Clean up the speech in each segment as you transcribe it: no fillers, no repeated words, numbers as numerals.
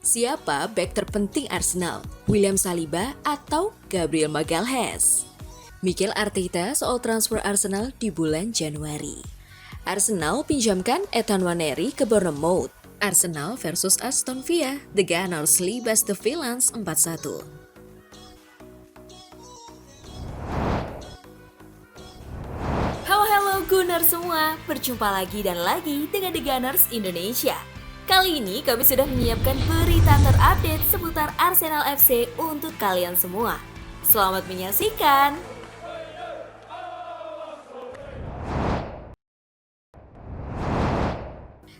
Siapa bek terpenting Arsenal? William Saliba atau Gabriel Magalhaes? Mikel Arteta soal transfer Arsenal di bulan Januari. Arsenal pinjamkan Ethan Nwaneri ke Bournemouth. Arsenal versus Aston Villa, The Gunners libas the Villains 4-1. Halo Gunners semua, berjumpa lagi dan lagi dengan The Gunners Indonesia. Kali ini kami sudah menyiapkan berita terupdate seputar Arsenal FC untuk kalian semua. Selamat menyaksikan!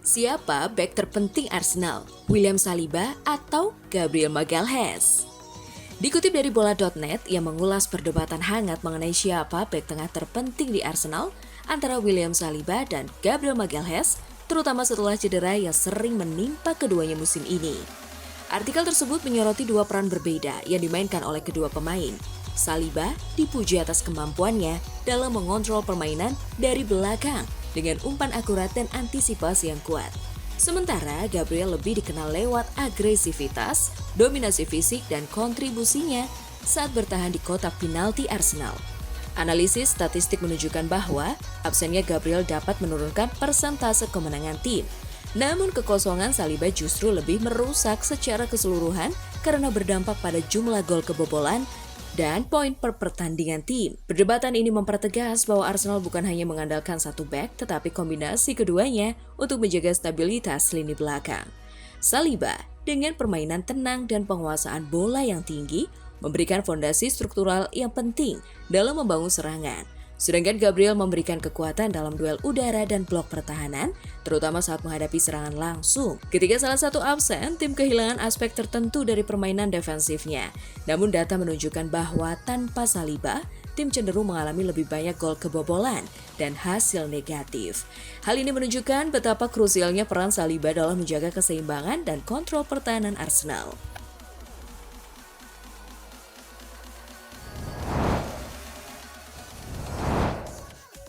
Siapa bek terpenting Arsenal? William Saliba atau Gabriel Magalhaes? Dikutip dari bola.net yang mengulas perdebatan hangat mengenai siapa bek tengah terpenting di Arsenal antara William Saliba dan Gabriel Magalhaes, terutama setelah cedera yang sering menimpa keduanya musim ini. Artikel tersebut menyoroti dua peran berbeda yang dimainkan oleh kedua pemain. Saliba dipuji atas kemampuannya dalam mengontrol permainan dari belakang dengan umpan akurat dan antisipasi yang kuat. Sementara Gabriel lebih dikenal lewat agresivitas, dominasi fisik, dan kontribusinya saat bertahan di kotak penalti Arsenal. Analisis statistik menunjukkan bahwa absennya Gabriel dapat menurunkan persentase kemenangan tim. Namun kekosongan Saliba justru lebih merusak secara keseluruhan karena berdampak pada jumlah gol kebobolan dan poin per pertandingan tim. Perdebatan ini mempertegas bahwa Arsenal bukan hanya mengandalkan satu bek, tetapi kombinasi keduanya untuk menjaga stabilitas lini belakang. Saliba dengan permainan tenang dan penguasaan bola yang tinggi memberikan fondasi struktural yang penting dalam membangun serangan. Sedangkan Gabriel memberikan kekuatan dalam duel udara dan blok pertahanan, terutama saat menghadapi serangan langsung. Ketika salah satu absen, tim kehilangan aspek tertentu dari permainan defensifnya. Namun data menunjukkan bahwa tanpa Saliba, tim cenderung mengalami lebih banyak gol kebobolan dan hasil negatif. Hal ini menunjukkan betapa krusialnya peran Saliba dalam menjaga keseimbangan dan kontrol pertahanan Arsenal.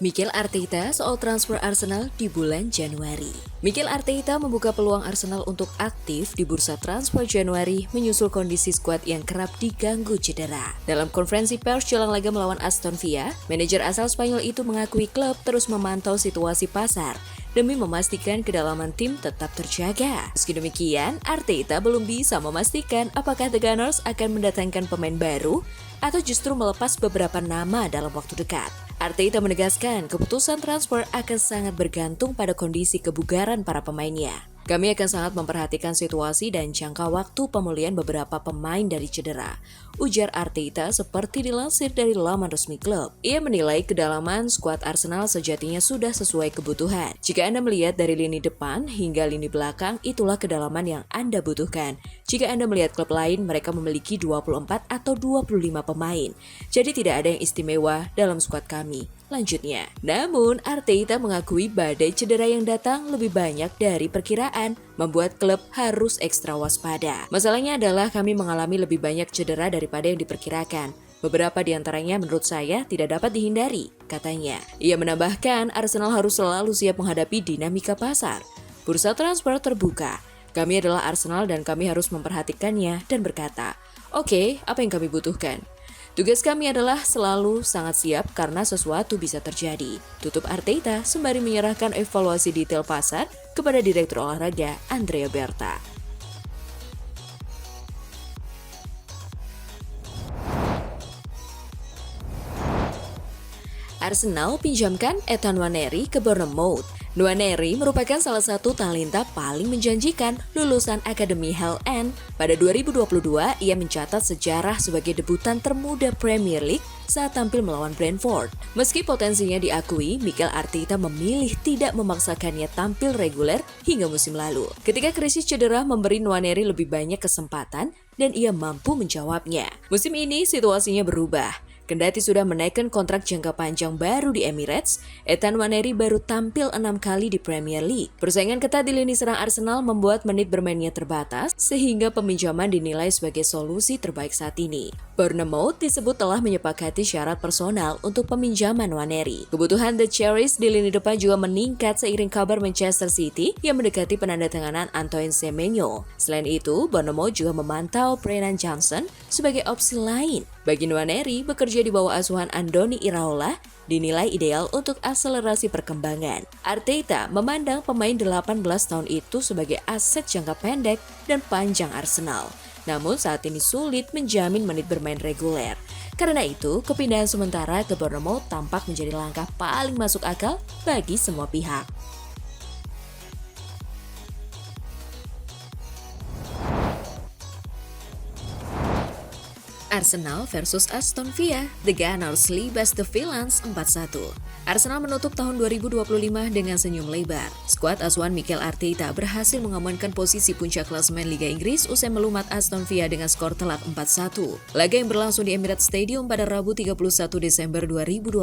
Mikel Arteta soal transfer Arsenal di bulan Januari. Mikel Arteta membuka peluang Arsenal untuk aktif di bursa transfer Januari menyusul kondisi skuad yang kerap diganggu cedera. Dalam konferensi pers jelang laga melawan Aston Villa, manajer asal Spanyol itu mengakui klub terus memantau situasi pasar demi memastikan kedalaman tim tetap terjaga. Meski demikian, Arteta belum bisa memastikan apakah The Gunners akan mendatangkan pemain baru atau justru melepas beberapa nama dalam waktu dekat. Arteta menegaskan keputusan transfer akan sangat bergantung pada kondisi kebugaran para pemainnya. Kami akan sangat memperhatikan situasi dan jangka waktu pemulihan beberapa pemain dari cedera, ujar Arteta seperti dilansir dari laman resmi klub. Ia menilai kedalaman skuad Arsenal sejatinya sudah sesuai kebutuhan. Jika Anda melihat dari lini depan hingga lini belakang, itulah kedalaman yang Anda butuhkan. Jika Anda melihat klub lain, mereka memiliki 24 atau 25 pemain. Jadi tidak ada yang istimewa dalam skuad kami. Lanjutnya, namun Arteta mengakui badai cedera yang datang lebih banyak dari perkiraan, membuat klub harus ekstra waspada. Masalahnya adalah kami mengalami lebih banyak cedera daripada yang diperkirakan. Beberapa di antaranya menurut saya tidak dapat dihindari, katanya. Ia menambahkan Arsenal harus selalu siap menghadapi dinamika pasar. Bursa transfer terbuka. Kami adalah Arsenal dan kami harus memperhatikannya dan berkata, "Oke, apa yang kami butuhkan? Tugas kami adalah selalu sangat siap karena sesuatu bisa terjadi," tutup Arteta sembari menyerahkan evaluasi detail pasar kepada Direktur Olahraga Andrea Berta. Arsenal pinjamkan Ethan Nwaneri ke Bournemouth. Nwaneri merupakan salah satu talenta paling menjanjikan lulusan Akademi Hell End. Pada 2022, ia mencatat sejarah sebagai debutan termuda Premier League saat tampil melawan Brentford. Meski potensinya diakui, Mikel Arteta memilih tidak memaksakannya tampil reguler hingga musim lalu. Ketika krisis cedera memberi Nwaneri lebih banyak kesempatan dan ia mampu menjawabnya. Musim ini situasinya berubah. Kendati sudah menaikkan kontrak jangka panjang baru di Emirates, Ethan Nwaneri baru tampil 6 kali di Premier League. Persaingan ketat di lini serang Arsenal membuat menit bermainnya terbatas, sehingga peminjaman dinilai sebagai solusi terbaik saat ini. Bournemouth disebut telah menyepakati syarat personal untuk peminjaman Nwaneri. Kebutuhan The Cherries di lini depan juga meningkat seiring kabar Manchester City yang mendekati penandatanganan Antoine Semenyo. Selain itu, Bournemouth juga memantau Brennan Johnson sebagai opsi lain. Bagi Nwaneri, bekerja di bawah asuhan Andoni Iraola dinilai ideal untuk akselerasi perkembangan. Arteta memandang pemain 18 tahun itu sebagai aset jangka pendek dan panjang Arsenal. Namun saat ini sulit menjamin menit bermain reguler. Karena itu, kepindahan sementara ke Bournemouth tampak menjadi langkah paling masuk akal bagi semua pihak. Arsenal versus Aston Villa, The Gunners libas The Villains 4-1. Arsenal menutup tahun 2025 dengan senyum lebar. Skuad asuhan Mikel Arteta berhasil mengamankan posisi puncak klasemen Liga Inggris usai melumat Aston Villa dengan skor telak 4-1. Laga yang berlangsung di Emirates Stadium pada Rabu 31 Desember 2025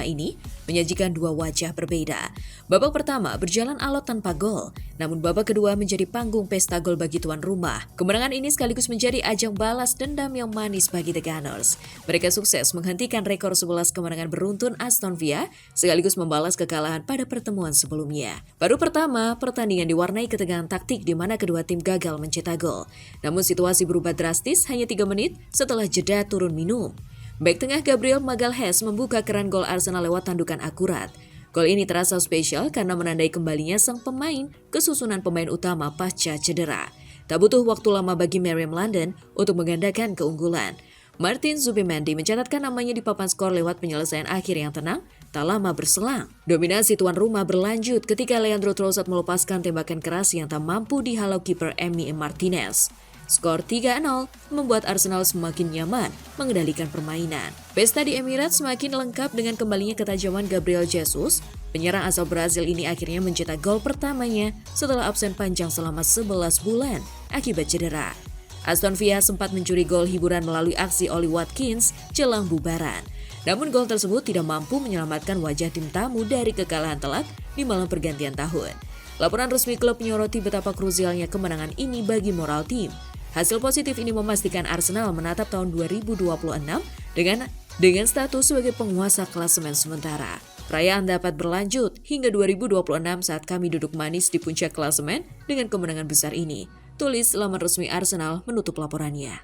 ini menyajikan dua wajah berbeda. Babak pertama berjalan alot tanpa gol, namun babak kedua menjadi panggung pesta gol bagi tuan rumah. Kemenangan ini sekaligus menjadi ajang balas dendam yang manis bagi The Gunners. Mereka sukses menghentikan rekor 11 kemenangan beruntun Aston Villa sekaligus membalas kekalahan pada pertemuan sebelumnya. Baru pertama, pertandingan diwarnai ketegangan taktik di mana kedua tim gagal mencetak gol. Namun situasi berubah drastis hanya 3 menit setelah jeda turun minum. Bek tengah Gabriel Magalhaes membuka keran gol Arsenal lewat tandukan akurat. Gol ini terasa spesial karena menandai kembalinya sang pemain ke susunan pemain utama pasca cedera. Tak butuh waktu lama bagi Meriam London untuk menggandakan keunggulan. Martin Zubimendi mencatatkan namanya di papan skor lewat penyelesaian akhir yang tenang, tak lama berselang. Dominasi tuan rumah berlanjut ketika Leandro Trossard melepaskan tembakan keras yang tak mampu dihalau kiper Emi Martinez. Skor 3-0 membuat Arsenal semakin nyaman mengendalikan permainan. Pesta di Emirates semakin lengkap dengan kembalinya ketajaman Gabriel Jesus. Penyerang asal Brazil ini akhirnya mencetak gol pertamanya setelah absen panjang selama 11 bulan akibat cedera. Aston Villa sempat mencuri gol hiburan melalui aksi Oli Watkins jelang bubaran. Namun gol tersebut tidak mampu menyelamatkan wajah tim tamu dari kekalahan telak di malam pergantian tahun. Laporan resmi klub menyoroti betapa krusialnya kemenangan ini bagi moral tim. Hasil positif ini memastikan Arsenal menatap tahun 2026 dengan status sebagai penguasa klasemen sementara. Perayaan dapat berlanjut hingga 2026 saat kami duduk manis di puncak klasemen dengan kemenangan besar ini. Tulis laman resmi Arsenal menutup laporannya.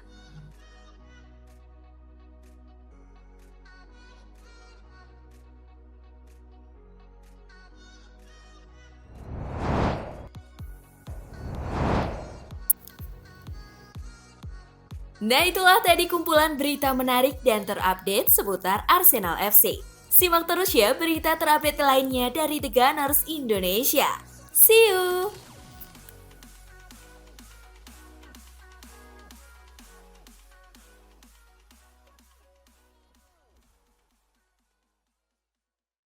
Nah, itulah tadi kumpulan berita menarik dan terupdate seputar Arsenal FC. Simak terus ya berita terupdate lainnya dari The Gunners Indonesia. See you!